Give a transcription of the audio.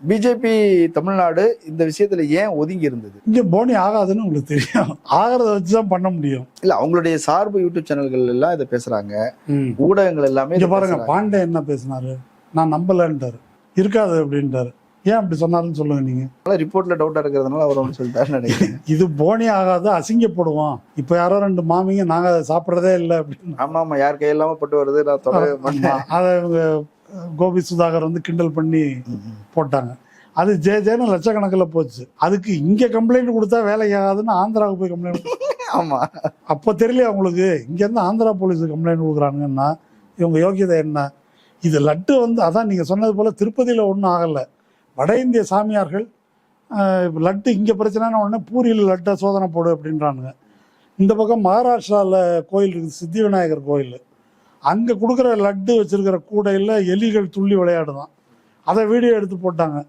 BJP Tamil Nadu இந்த விஷயத்துல ஏன் ஒதுங்கி இருந்தது? இங்க போனி ஆகாதுன்னு உங்களுக்கு தெரியும். ஆகிறத வச்சுதான் பண்ண முடியும். இல்ல அவங்களுடைய சார்பு யூடியூப் சேனல்கள் எல்லாம் இதை பேசுறாங்க, ஊடகங்கள் எல்லாமே இங்க பாருங்க. பாண்டே என்ன பேசினாரு? நான் நம்பலன்ட்டாரு, இருக்காது அப்படின்ட்டாரு. ஏன் அப்படி சொன்னாருன்னு சொல்லுங்க நீங்க. ரிப்போர்ட்ல டவுட்டா இருக்கிறதுனால அவர் ஒன்று சொல்லிட்டாரு நினைக்கிறேன். இது போனி ஆகாது, அசிங்கப்படுவோம். இப்ப யாரோ 2 மாமிங்க நாங்க அதை சாப்பிட்றதே இல்லை அப்படின்னு. ஆமா ஆமா, யார் கையெல்லாம பட்டு வருது, நான் தொடவே மாட்டேன். அதை இவங்க கோபி சுதாகர் வந்து கிண்டல் பண்ணி போட்டாங்க. அது ஜேன்னு லட்சக்கணக்கில் போச்சு. அதுக்கு இங்க கம்ப்ளைண்ட் கொடுத்தா வேலைக்கு ஆகாதுன்னு ஆந்திராவுக்கு போய் கம்ப்ளைண்ட். ஆமா, அப்போ தெரியல அவங்களுக்கு. இங்க இருந்து ஆந்திரா போலீஸ் கம்ப்ளைண்ட் கொடுக்குறாங்கன்னா இவங்க யோகியதை என்ன? இது லட்டு வந்து அதான் நீங்க சொன்னது போல திருப்பதியில ஒன்றும் ஆகலை. வட இந்திய சாமியார்கள் லட்டு இங்கே பிரச்சனைனா உடனே பூரியில் லட்டை சோதனை போடு அப்படின்றானுங்க. இந்த பக்கம் மகாராஷ்டிராவில் கோயில் இருக்குது, சித்தி விநாயகர் கோயில். அங்கே கொடுக்குற லட்டு வச்சிருக்கிற கூடையில் எலிகள் துள்ளி விளையாடுதான். அதை வீடியோ எடுத்து போட்டாங்க.